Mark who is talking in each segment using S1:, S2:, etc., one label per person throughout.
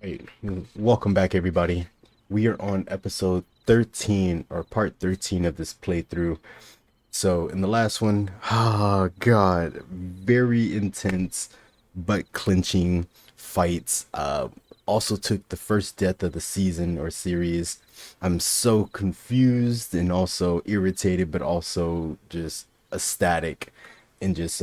S1: Right. Welcome back, everybody. We are on episode 13 or part 13 of this playthrough. So, in the last one, oh god, very intense, butt clenching fights. Also took the first death of the season or series. I'm so confused and also irritated, but also just ecstatic and just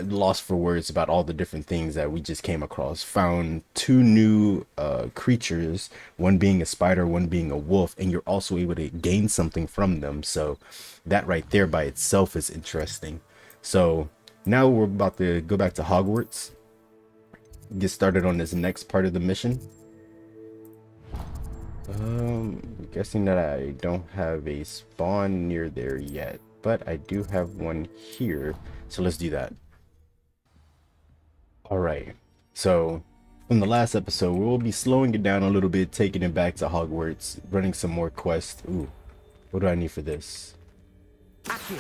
S1: lost for words about all the different things that we just came across. Found two new creatures, one being a spider, one being a wolf, and you're also able to gain something from them. So that right there by itself is interesting. So now we're about to go back to Hogwarts, get started on this next part of the mission. I'm guessing that I don't have a spawn near there yet, but I do have one here. So let's do that. All right. So from the last episode, we'll be slowing it down a little bit, taking it back to Hogwarts, running some more quests. Ooh, what do I need for this?
S2: Accio.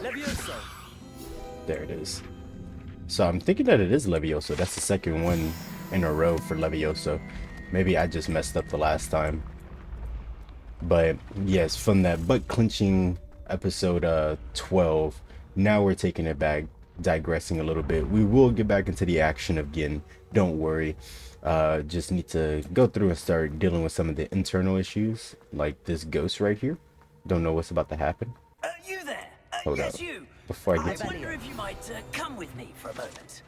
S2: Levioso.
S1: There it is. So I'm thinking that it is Levioso. That's the second one in a row for Levioso. Maybe I just messed up the last time. But yes, from that butt clenching episode 12, now we're taking it back, digressing a little bit. We will get back into the action again. Don't worry. Just need to go through and start dealing with some of the internal issues, like this ghost right here. Don't know what's about to happen.
S3: You there?
S1: Hold
S3: Yes,
S1: up.
S3: you.
S1: Before I
S3: I
S1: get to
S3: wonder if you might come with me for a moment.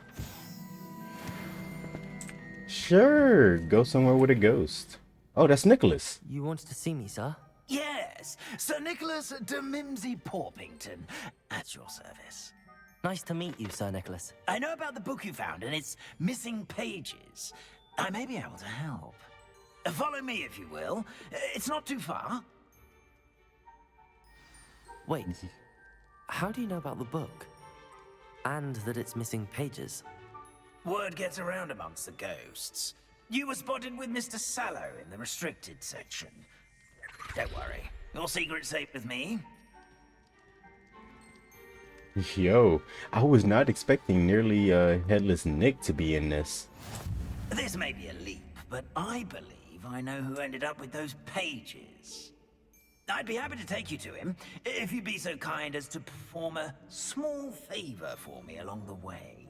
S1: Sure, go somewhere with a ghost. Oh, that's Nicholas.
S2: You wanted to see me, sir?
S3: Yes, Sir Nicholas de Mimsy Porpington, at your service.
S2: Nice to meet you, Sir Nicholas.
S3: I know about the book you found and its missing pages. I may be able to help. Follow me, if you will. It's not too far.
S2: Wait, how do you know about the book? And that it's missing pages?
S3: Word gets around amongst the ghosts. You were spotted with Mr. Sallow in the restricted section. Don't worry, your secret's safe with me.
S1: Yo, I was not expecting nearly Headless Nick to be in this.
S3: This may be a leap, but I believe I know who ended up with those pages. I'd be happy to take you to him, if you'd be so kind as to perform a small favor for me along the way.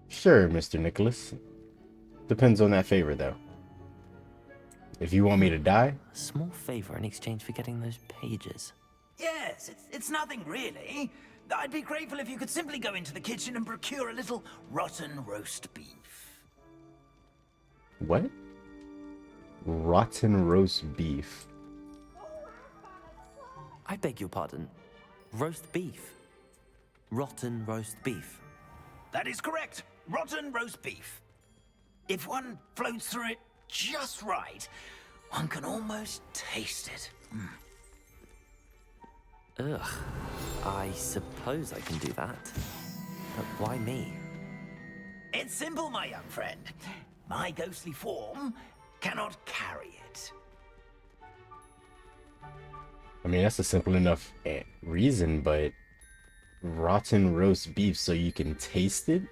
S1: Sure, Mr. Nicholas. Depends on that favor, though. If you want me to die,
S2: A small favor in exchange for getting those pages.
S3: Yes, it's nothing really. I'd be grateful if you could simply go into the kitchen and procure a little rotten roast beef.
S1: what? Rotten roast beef.
S2: I beg your pardon. Roast beef. Rotten roast beef.
S3: That is correct. Rotten roast beef. If one floats through it just right, one can almost taste it.
S2: Ugh. I suppose I can do that. But why me?
S3: It's simple, my young friend. My ghostly form cannot carry it.
S1: I mean, that's a simple enough reason, but rotten roast beef so you can taste it?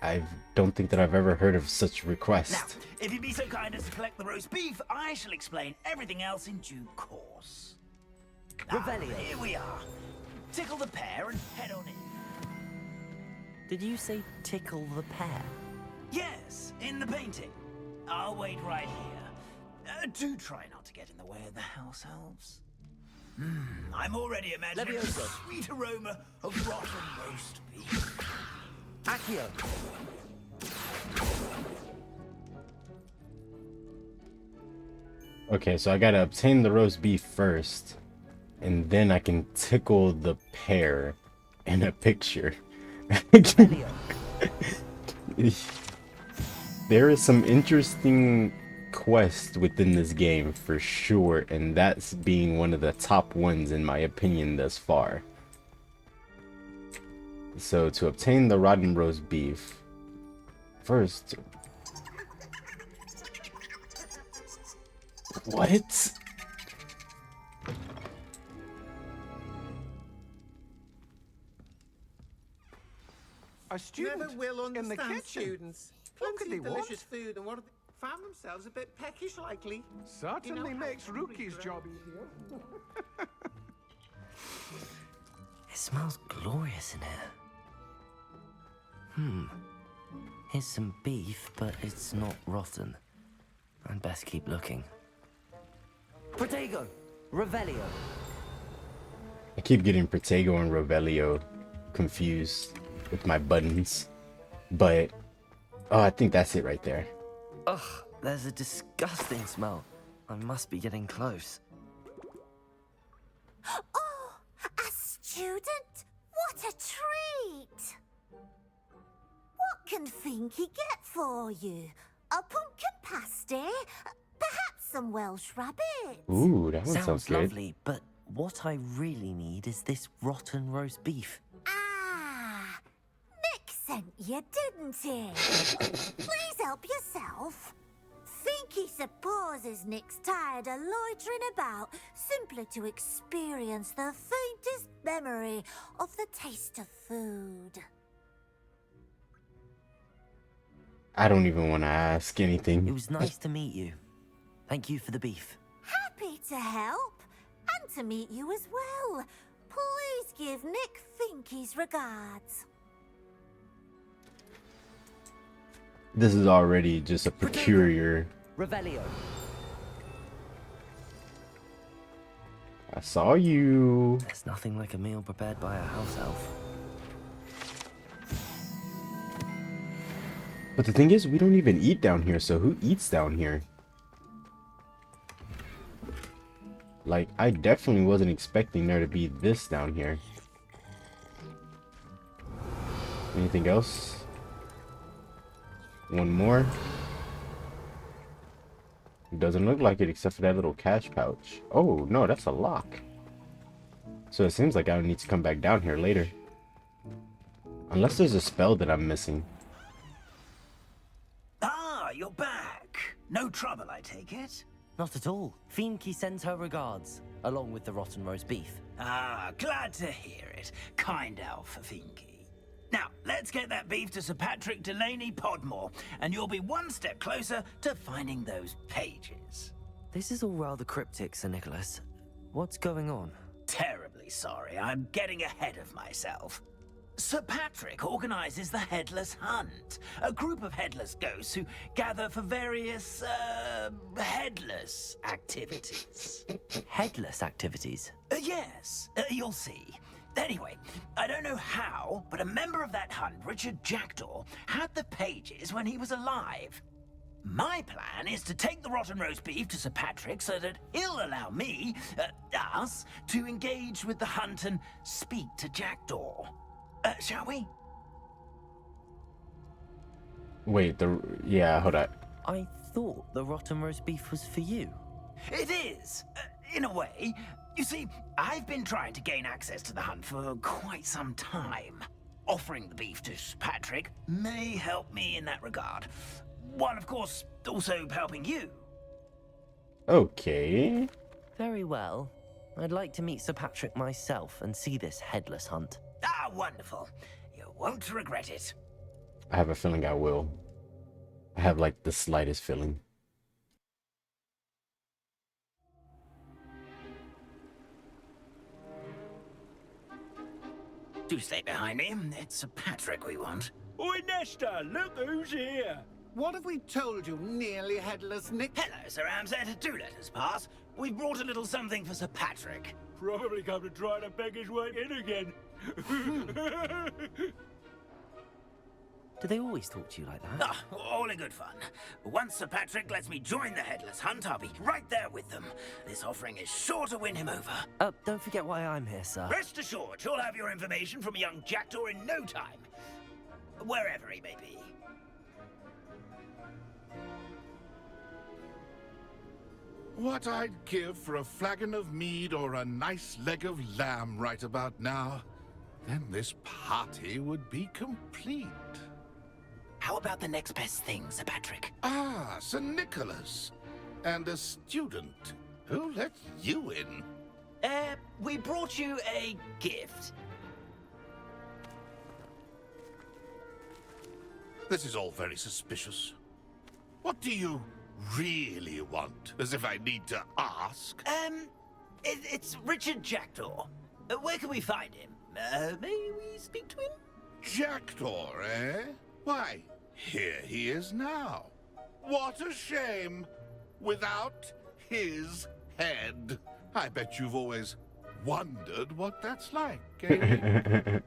S1: I don't think that I've ever heard of such
S3: Now,
S1: request.
S3: if you'd be so kind as to collect the roast beef, I shall explain everything else in due course.
S2: Revelio.
S3: Here we are. Tickle the pear and head on in.
S2: Did you say tickle the pear?
S3: Yes, in the painting. I'll wait right here. Do try not to get in the way of the house elves. I'm already imagining the
S2: Levioso.
S3: sweet aroma of rotten roast beef.
S2: Accio.
S1: Okay, so I gotta obtain the roast beef first, and then I can tickle the pear in a picture.
S2: Revelio.
S1: There is some interesting quest within this game for sure, and that's being one of the top ones in my opinion thus far. So to obtain the rotten roast beef, first... What?
S4: A student
S5: Never will
S4: in the
S5: understand
S4: kitchen.
S5: students.
S4: What could
S5: Plenty
S4: they
S5: of
S4: want?
S5: delicious food and found themselves a bit peckish likely.
S4: Certainly
S5: how
S4: makes
S5: hungry
S4: Rookie's
S5: grow.
S4: job easier.
S2: It smells glorious in here. Here's some beef, but it's not rotten. I'd best keep looking. Protego! Revelio!
S1: I keep getting Protego and Revelio confused with my buttons. But, oh, I think that's it right there.
S2: Ugh, there's a disgusting smell. I must be getting close.
S6: Oh, a student? What a treat! What can Finky get for you? A pumpkin pasty? Perhaps some Welsh rabbit?
S1: Ooh, that one sounds good.
S2: Lovely, but what I really need is this rotten roast beef.
S6: Ah, Nick sent you, didn't he? Please help yourself. Finky supposes Nick's tired of loitering about simply to experience the faintest memory of the taste of food.
S1: I don't even want to ask anything.
S2: It was nice to meet you. Thank you for the beef.
S6: Happy to help, and to meet you as well. Please give Nick Finky's regards.
S1: This is already just a peculiar.
S2: Revelio.
S1: I saw you.
S2: There's nothing like a meal prepared by a house elf.
S1: But the thing is, we don't even eat down here, so who eats down here? Like, I definitely wasn't expecting there to be this down here. Anything else? One more? Doesn't look like it except for that little cash pouch. Oh, no, that's a lock. So it seems like I need to come back down here later. Unless there's a spell that I'm missing.
S3: Ah, you're back. No trouble, I take it?
S2: Not at all. Finky sends her regards, along with the rotten roast beef.
S3: Ah, glad to hear it. Kind elf, Finky. Now, let's get that beef to Sir Patrick Delaney Podmore, and you'll be one step closer to finding those pages.
S2: This is all rather cryptic, Sir Nicholas. What's going on?
S3: Terribly sorry, I'm getting ahead of myself. Sir Patrick organizes the Headless Hunt, a group of headless ghosts who gather for various, headless activities.
S2: Headless activities?
S3: Yes, you'll see. Anyway, I don't know how, but a member of that hunt, Richard Jackdaw, had the pages when he was alive. My plan is to take the rotten roast beef to Sir Patrick so that he'll allow me, us, to engage with the hunt and speak to Jackdaw. Shall we?
S1: Wait, yeah, hold on.
S2: I thought the rotten roast beef was for you.
S3: It is, in a way. You see, I've been trying to gain access to the hunt for quite some time. Offering the beef to Sir Patrick may help me in that regard. While, of course, also helping you.
S1: Okay.
S2: Very well. I'd like to meet Sir Patrick myself and see this headless hunt.
S3: Ah, wonderful. You won't regret it.
S1: I have a feeling I will. I have like the slightest feeling.
S3: Do stay behind me. It's Sir Patrick we want.
S7: Oi, Nesta, look who's here.
S5: What have we told you, nearly headless Nick?
S3: Hello, Sir Ramsed. Do let us pass. We've brought a little something for Sir Patrick.
S7: Probably come to try to beg his way in again.
S2: Do they always talk to you like that?
S3: Ah, all in good fun. Once Sir Patrick lets me join the Headless Hunt, I'll be right there with them. This offering is sure to win him over.
S2: Don't forget why I'm here, sir.
S3: Rest assured, you'll have your information from a young Jackdaw in no time. Wherever he may be.
S8: What I'd give for a flagon of mead or a nice leg of lamb right about now. Then this party would be complete.
S3: How about the next best thing, Sir Patrick?
S8: Ah, Sir Nicholas. And a student. Who let you in?
S3: We brought you a gift.
S8: This is all very suspicious. What do you really want? As if I need to ask.
S3: It's Richard Jackdaw. Where can we find him? May we speak to him?
S8: Jackdaw, eh? Why, here he is now. What a shame. Without his head. I bet you've always wondered what that's like, eh?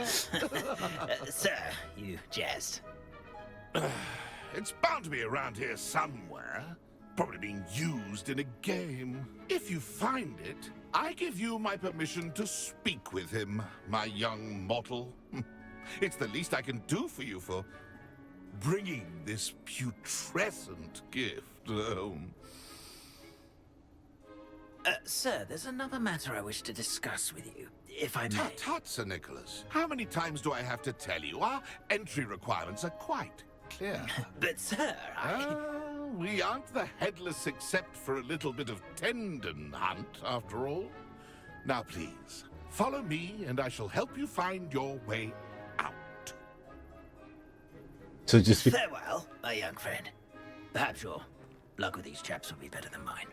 S3: Sir, you jest.
S8: It's bound to be around here somewhere. Probably being used in a game. If you find it, I give you my permission to speak with him, my young mortal. It's the least I can do for you for bringing this putrescent gift home.
S3: Sir, there's another matter I wish to discuss with you, if I may.
S8: Tut tut, Sir Nicholas. How many times do I have to tell you? Our entry requirements are quite clear.
S3: But, sir,
S8: We aren't the headless except for a little bit of tendon hunt, after all. Now, please, follow me, and I shall help you find your way out.
S1: So just
S3: Farewell, my young friend. Perhaps your luck with these chaps will be better than mine.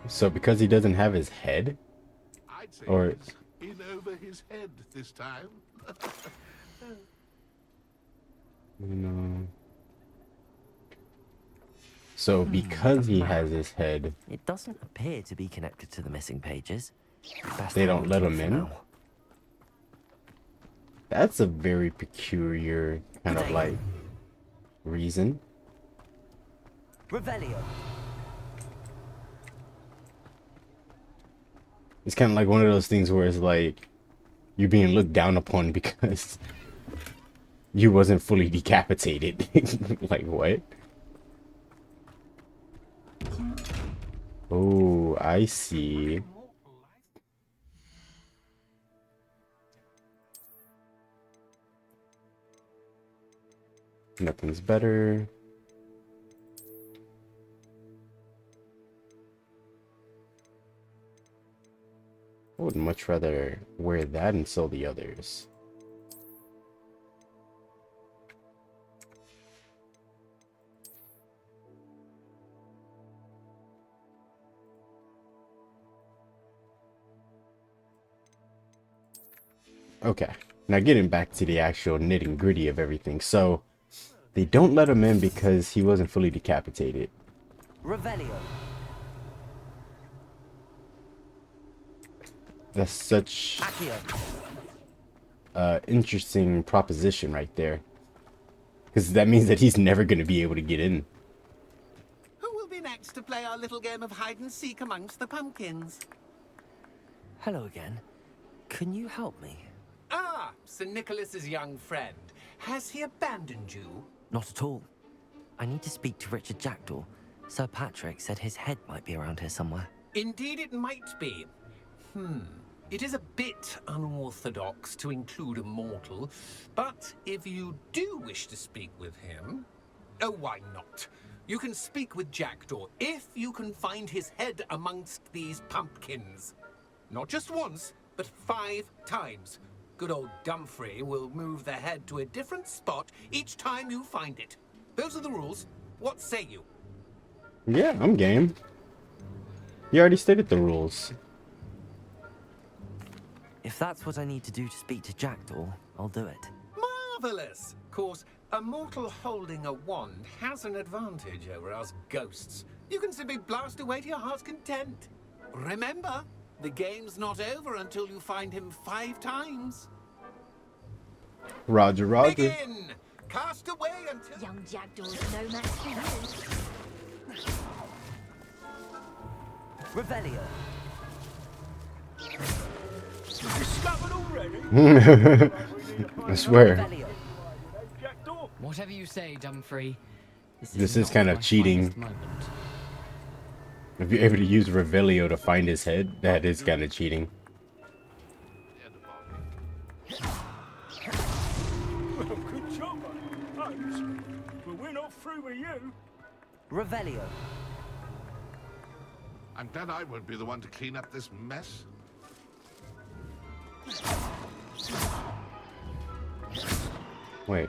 S1: so because he doesn't have his head,
S8: I'd say
S1: or
S8: it's in over his head this time.
S1: you know. So because he has his head,
S2: It doesn't appear to be connected to the missing pages. Best
S1: they
S2: I
S1: don't
S2: will
S1: let
S2: do
S1: him
S2: for
S1: in?
S2: now.
S1: That's a very peculiar kind of like reason.
S2: Revelio.
S1: It's kind of like one of those things where it's like you're being looked down upon because you wasn't fully decapitated. Like what? Oh, I see. Nothing's better. I would much rather wear that and sell the others. Okay, now getting back to the actual nitty gritty of everything. So they don't let him in because he wasn't fully decapitated.
S2: Revelio.
S1: That's such
S2: Accio.
S1: interesting proposition right there. Because that means that he's never going to be able to get in.
S5: Who will be next to play our little game of hide and seek amongst the pumpkins?
S2: Hello again. Can you help me?
S5: Ah, Sir Nicholas's young friend. Has he abandoned you?
S2: Not at all. I need to speak to Richard Jackdaw. Sir Patrick said his head might be around here somewhere.
S5: Indeed it might be. It is a bit unorthodox to include a mortal, but if you do wish to speak with him... Oh, why not? You can speak with Jackdaw if you can find his head amongst these pumpkins. Not just once, but 5 times. Good old Dumfrey will move the head to a different spot each time you find it. Those are the rules. What say you?
S1: Yeah, I'm game. You already stated the rules.
S2: If that's what I need to do to speak to Jackdaw, I'll do it.
S5: Marvelous! Of course, a mortal holding a wand has an advantage over us ghosts. You can simply blast away to your heart's content. Remember, the game's not over until you find him 5 times.
S1: Roger, Roger.
S5: Begin! Cast away until...
S6: Young Jackdaw's no match for you.
S2: Revelio.
S7: Discovered already?
S1: I swear.
S2: Revelio.
S7: Jackdaw?
S4: Whatever you say, Dumfrey.
S1: This is
S4: not
S1: kind of
S4: my
S1: cheating.
S4: finest moment.
S1: If you're able to use Revelio to find his head, that is kind of cheating.
S7: Well, good job, I suppose. But we're not through with you.
S2: Revelio.
S8: I'm glad I won't be the one to clean up this mess.
S1: Wait.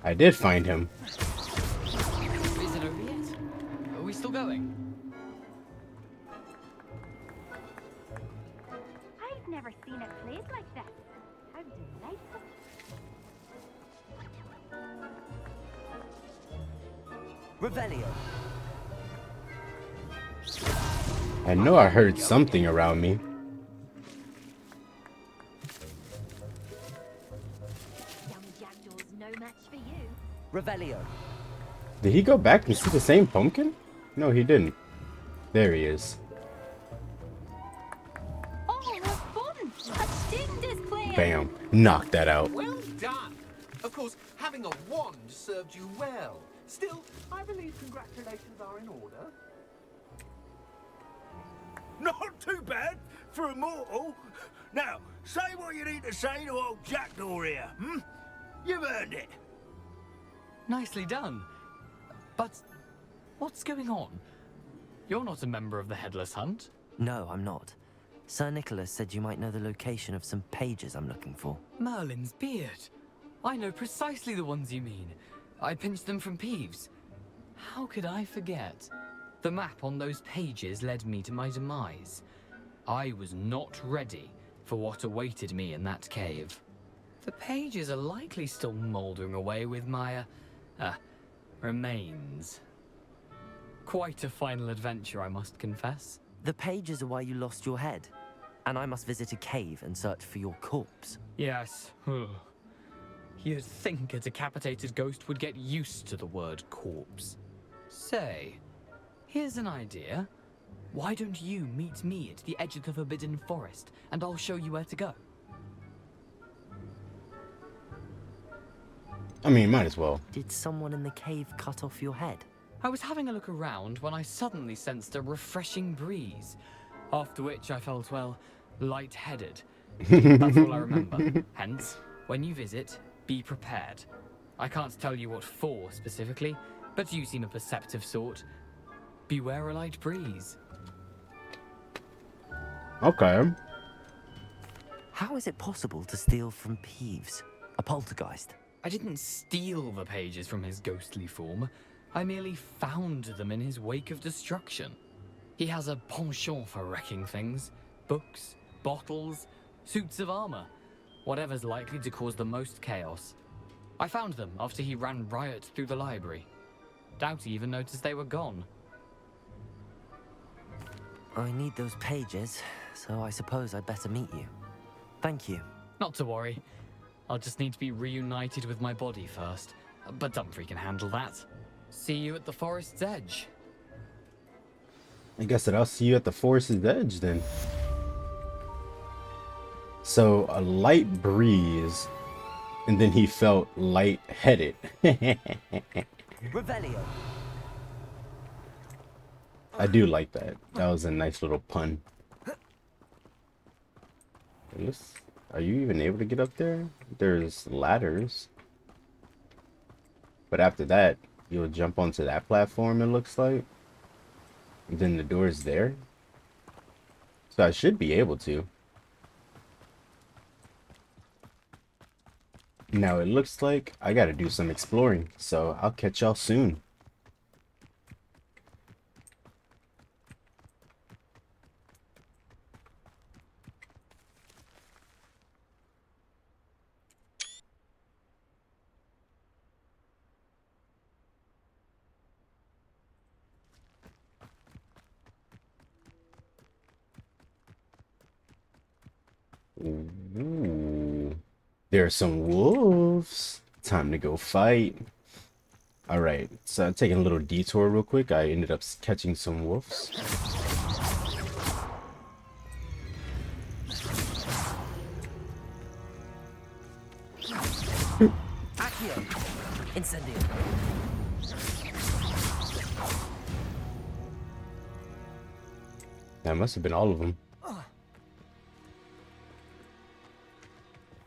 S1: I did find him.
S4: Is it over yet? Are we still going?
S9: I've never seen a place like this. How delightful.
S2: Revelio.
S1: I know I heard something around me.
S9: Young Jackdaw's no match for you.
S2: Revelio.
S1: Did he go back and see the same pumpkin? No, he didn't. There he is.
S9: Oh, what fun! A sting display!
S1: Bam. Knock that out.
S5: Well done. Of course, having a wand served you well. Still, I believe congratulations are in order.
S7: Not too bad for a mortal. Now, say what you need to say to old Jackdaw here, hmm? You've earned it.
S4: Nicely done. But what's going on? You're not a member of the Headless Hunt.
S2: No, I'm not. Sir Nicholas said you might know the location of some pages I'm looking for.
S4: Merlin's beard. I know precisely the ones you mean. I pinched them from Peeves. How could I forget? The map on those pages led me to my demise. I was not ready for what awaited me in that cave. The pages are likely still mouldering away with my, remains. Quite a final adventure, I must confess.
S2: The pages are why you lost your head, and I must visit a cave and search for your corpse.
S4: Yes. You'd think a decapitated ghost would get used to the word corpse. Say, here's an idea. Why don't you meet me at the edge of the Forbidden Forest, and I'll show you where to go?
S1: I mean, might as well.
S2: Did someone in the cave cut off your head?
S4: I was having a look around when I suddenly sensed a refreshing breeze, after which I felt, well, lightheaded. That's all I remember. Hence, when you visit, be prepared. I can't tell you what for specifically, but you seem a perceptive sort. Beware a light breeze.
S1: Okay.
S2: How is it possible to steal from Peeves, a poltergeist?
S4: I didn't steal the pages from his ghostly form. I merely found them in his wake of destruction. He has a penchant for wrecking things. Books, bottles, suits of armor. Whatever's likely to cause the most chaos. I found them after he ran riot through the library. Doubt he even noticed they were gone.
S2: I need those pages, so I suppose I'd better meet you. Thank you.
S4: Not to worry. I'll just need to be reunited with my body first. But Dumfrey can handle that. See you at the forest's edge.
S1: I guess that I'll see you at the forest's edge then. So a light breeze, and then he felt light-headed.
S2: Revelio.
S1: I do like that. That was a nice little pun. Are you even able to get up there? There's ladders. But after that, you'll jump onto that platform, it looks like. And then the door is there. So I should be able to. Now it looks like I gotta do some exploring. So I'll catch y'all soon. Ooh, there are some wolves. Time to go fight. Alright, so I'm taking a little detour real quick. I ended up catching some wolves.
S2: Accio. Incendio.
S1: That must have been all of them.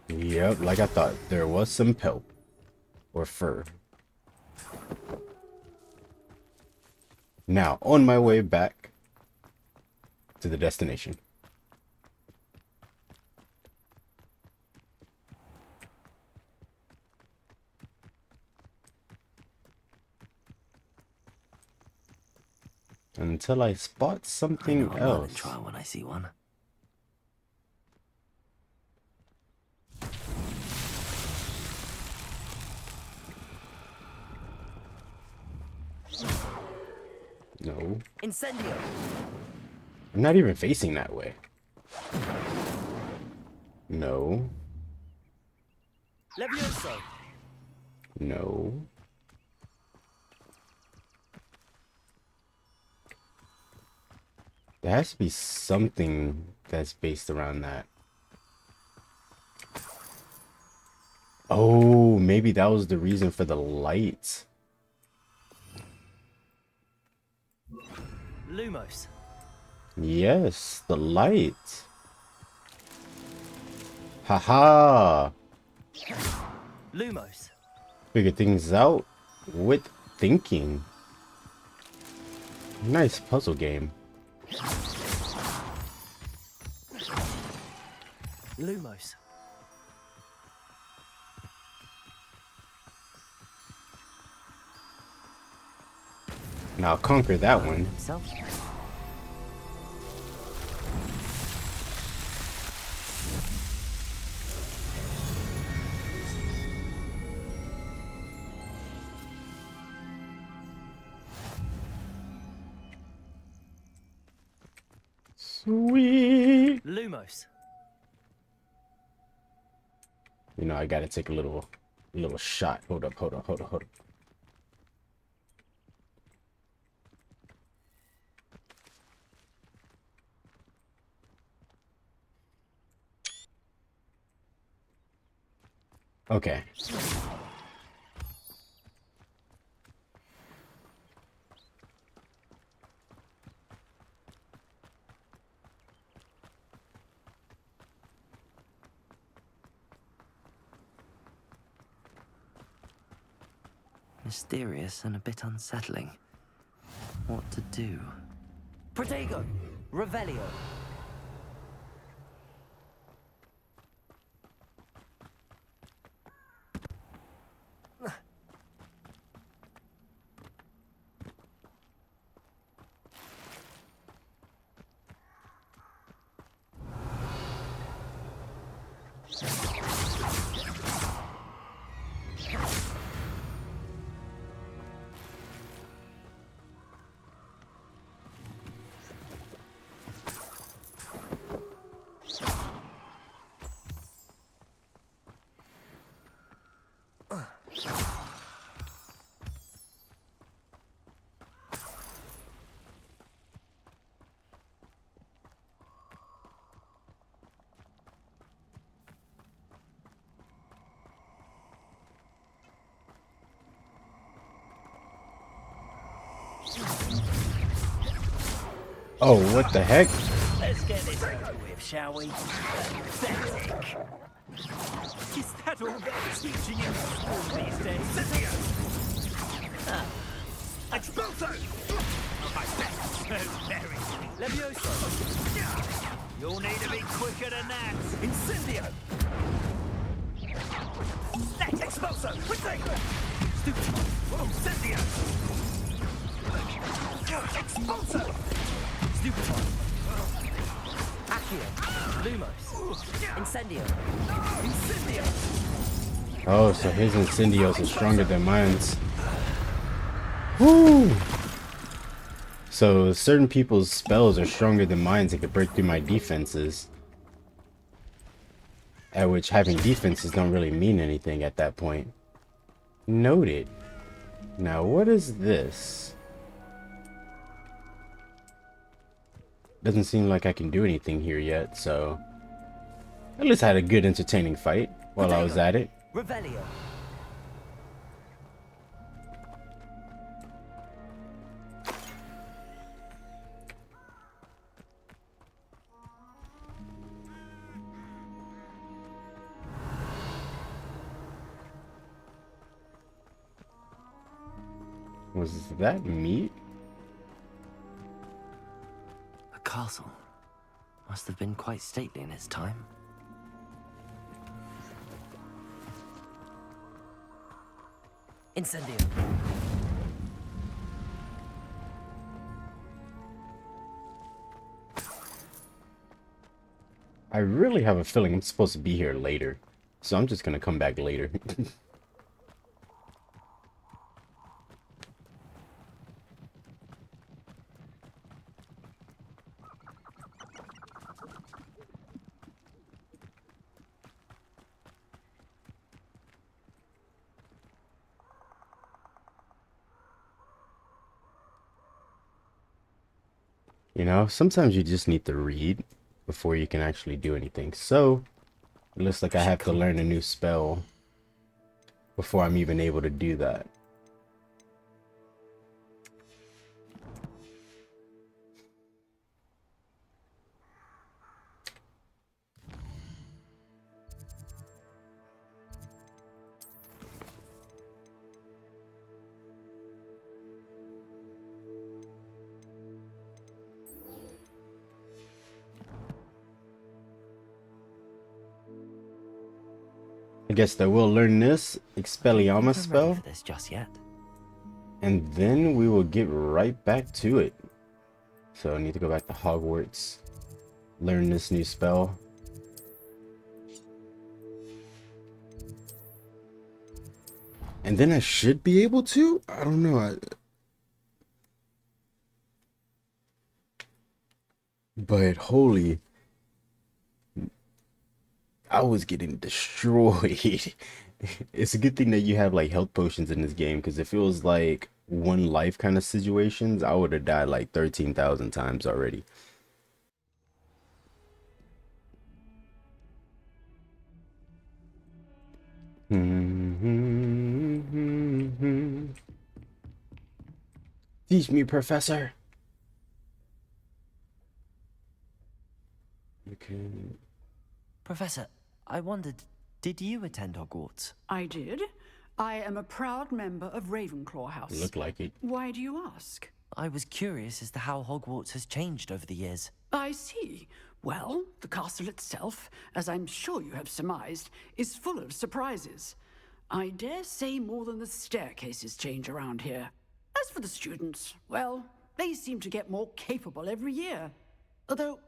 S1: Yep, like I thought, there was some pelt or fur. Now, on my way back to the destination. Until I spot
S2: I
S1: something
S2: know a Merlin
S1: else.
S2: trial when I see one.
S1: No.
S2: Incendio!
S1: I'm not even facing that way. No.
S2: Levioso!
S1: No. There has to be something that's based around that. Oh, maybe that was the reason for the light.
S2: Lumos.
S1: Yes, the light. Haha.
S2: Lumos.
S1: Figure things out with thinking. Nice puzzle game.
S2: Lumos.
S1: Now I'll conquer that
S2: Merlin
S1: one.
S2: himself.
S1: Sweet.
S2: Lumos.
S1: You know, I gotta take a little shot. Hold up, hold up, hold up, hold up. Okay.
S2: Mysterious and a bit unsettling. What to do? Protego! Revelio!
S1: Oh, what the heck?
S3: Let's get this over with, shall we? Pathetic. Is that all they're teaching in school these days? Expulso! My best, so very.
S2: Levioso!
S3: You'll need to be quicker than that.
S2: Incendio!
S3: Let's expulso! Protego! Stupid! Incendio! Expulso!
S2: Stupid one! Accio! Lumos! Incendio! Incendio!
S1: Oh, so his incendios are stronger than mine's. Woo! So certain people's spells are stronger than mine and can break through my defenses. At which having defenses don't really mean anything at that point. Noted. Now what is this? Doesn't seem like I can do anything here yet, so... At least I had a good entertaining fight while I was at it.
S2: Revelio!
S1: Was that meat?
S2: A castle. Must have been quite stately in its time. Incendio!
S1: I really have a feeling I'm supposed to be here later. So I'm just gonna come back later. You know, sometimes you just need to read before you can actually do anything. So, it looks like I have to learn a new spell before I'm even able to do that. I guess that we'll learn this Expelliarmus
S2: I'm ready
S1: spell,
S2: for this just yet.
S1: and then we will get right back to it. So I need to go back to Hogwarts, learn this new spell. And then I should be able to? I don't know. But holy, I was getting destroyed. It's a good thing that you have like health potions in this game, because if it was like one life kind of situations, I would have died like 13,000 times already. Teach me, Professor. Okay.
S2: Professor, I wondered, did you attend Hogwarts?
S10: I did. I am a proud member of Ravenclaw House.
S1: Look like it.
S10: Why do you ask?
S2: I was curious as to how Hogwarts has changed over the years.
S10: I see. Well, the castle itself, as I'm sure you have surmised, is full of surprises. I dare say more than the staircases change around here. As for the students, well, they seem to get more capable every year. Although,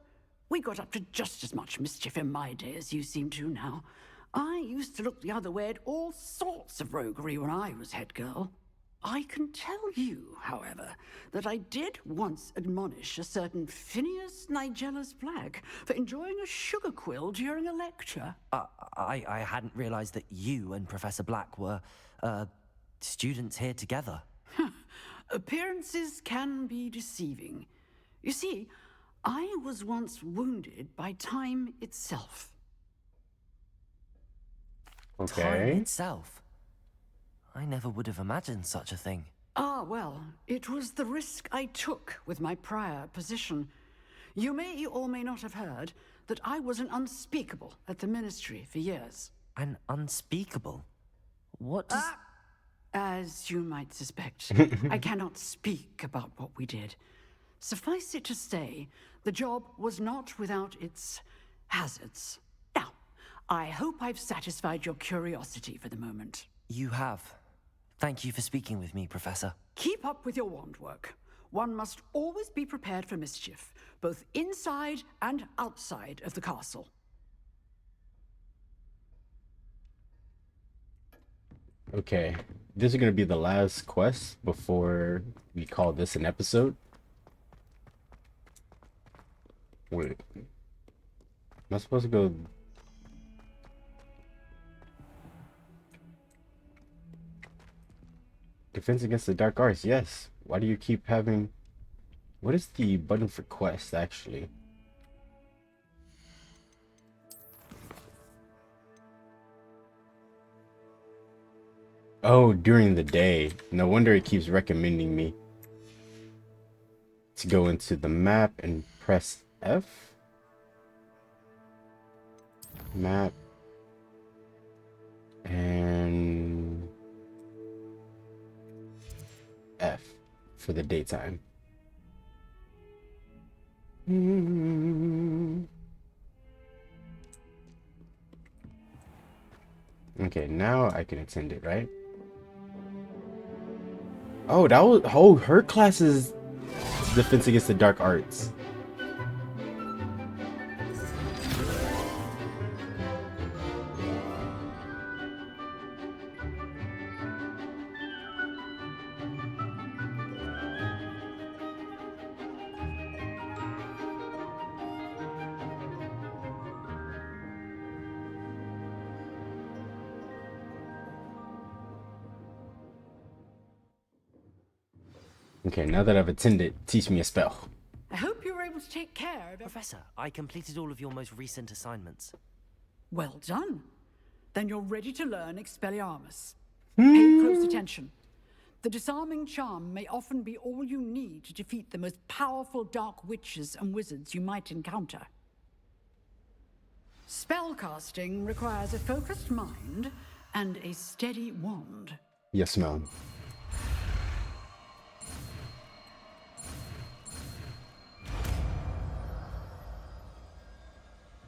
S10: we got up to just as much mischief in my day as you seem to now. I used to look the other way at all sorts of roguery when I was head girl. I can tell you, however, that I did once admonish a certain Phineas Nigellus Black for enjoying a sugar quill during a lecture.
S2: I hadn't realized that you and Professor Black were, students here together.
S10: Appearances can be deceiving. You see, I was once wounded by time itself.
S1: Okay.
S2: Time itself. I never would have imagined such a thing.
S10: Ah, well, it was the risk I took with my prior position. You may or may not have heard that I was an unspeakable at the ministry for years.
S2: An unspeakable? What does...
S10: As you might suspect, I cannot speak about what we did. Suffice it to say, the job was not without its hazards. Now, I hope I've satisfied your curiosity for the moment.
S2: You have. Thank you for speaking with me, Professor.
S10: Keep up with your wand work. One must always be prepared for mischief, both inside and outside of the castle.
S1: Okay. This is going to be the last quest before we call this an episode. Wait. Am I supposed to go... Defense against the dark arts, yes. Why do you keep having... What is the button for quest, actually? Oh, during the day. No wonder it keeps recommending me to go into the map and press F. Map. And F for the daytime. Okay, now I can attend it, right? Oh, that was... Oh, her class is Defense Against the Dark Arts. Okay, now that I've attended, teach me a spell.
S10: I hope you were able to take care of...
S2: Professor, I completed all of your most recent assignments.
S10: Well done. Then you're ready to learn Expelliarmus. Pay close attention. The disarming charm may often be all you need to defeat the most powerful dark witches and wizards you might encounter. Spellcasting requires a focused mind and a steady wand.
S1: Yes, ma'am.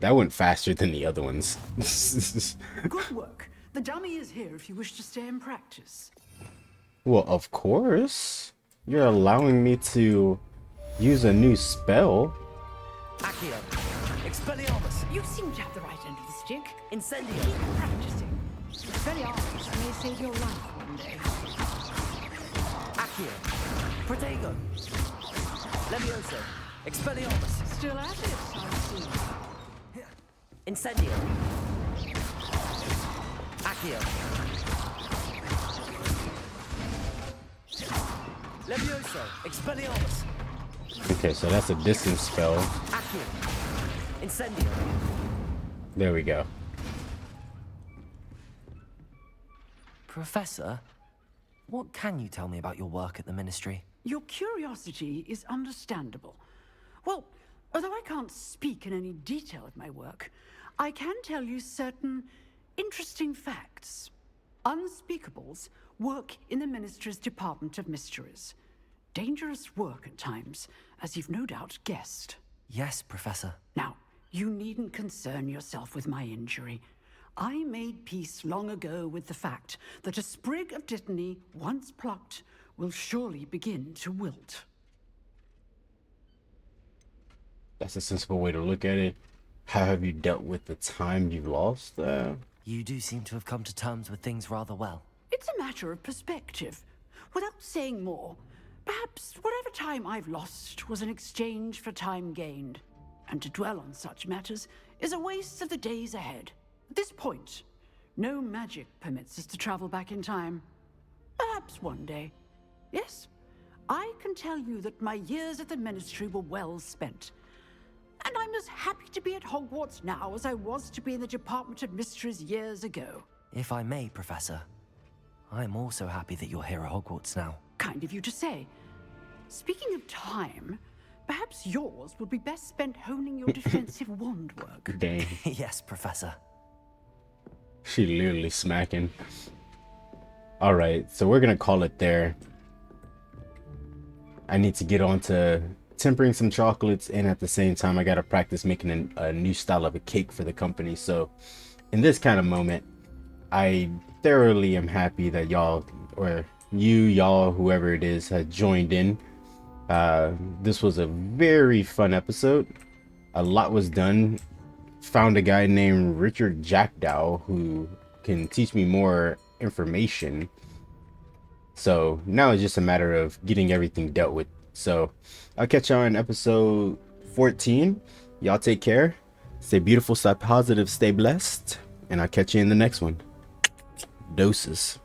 S1: That went faster than the other ones.
S10: Good work. The dummy is here if you wish to stay in practice.
S1: Well, of course. You're allowing me to use a new spell.
S2: Accio. Expelliarmus.
S10: You seem to have the right end of the stick.
S2: Incendio.
S10: Keep practicing. Expelliarmus may save your life one day.
S2: Accio. Protego. Levioso. Expelliarmus.
S10: Still at it, I see.
S2: Incendio. Accio. Levioso. Expelliarmus.
S1: Okay, so that's a distance spell.
S2: Accio. Incendio.
S1: There we go.
S2: Professor, what can you tell me about your work at the Ministry?
S10: Your curiosity is understandable. Well, although I can't speak in any detail of my work, I can tell you certain interesting facts. Unspeakables work in the Ministry's Department of Mysteries. Dangerous work at times, as you've no doubt guessed.
S2: Yes, Professor.
S10: Now, you needn't concern yourself with my injury. I made peace long ago with the fact that a sprig of dittany, once plucked, will surely begin to wilt.
S1: That's a sensible way to look at it. How have you dealt with the time you've lost?
S2: You do seem to have come to terms with things rather well.
S10: It's a matter of perspective. Without saying more, perhaps whatever time I've lost was an exchange for time gained. And to dwell on such matters is a waste of the days ahead. At this point, no magic permits us to travel back in time. Perhaps one day. Yes, I can tell you that my years at the Ministry were well spent. And I'm as happy to be at Hogwarts now as I was to be in the Department of Mysteries years ago.
S2: If I may, Professor, I'm also happy that you're here at Hogwarts now.
S10: Kind of you to say. Speaking of time, perhaps yours would be best spent honing your defensive wand work.
S1: Dang.
S2: Yes, Professor.
S1: She literally smacking. Alright, so we're gonna call it there. I need to get on to tempering some chocolates, and at the same time I gotta practice making a new style of a cake for the company. So in this kind of moment, I thoroughly am happy that y'all, or y'all, whoever it is, has joined in. This was a very fun episode. A lot was done. Found a guy named Richard Jackdaw who can teach me more information. So now it's just a matter of getting everything dealt with. So I'll catch y'all in episode 14. Y'all take care. Stay beautiful, stay positive, stay blessed. And I'll catch you in the next one. Doses.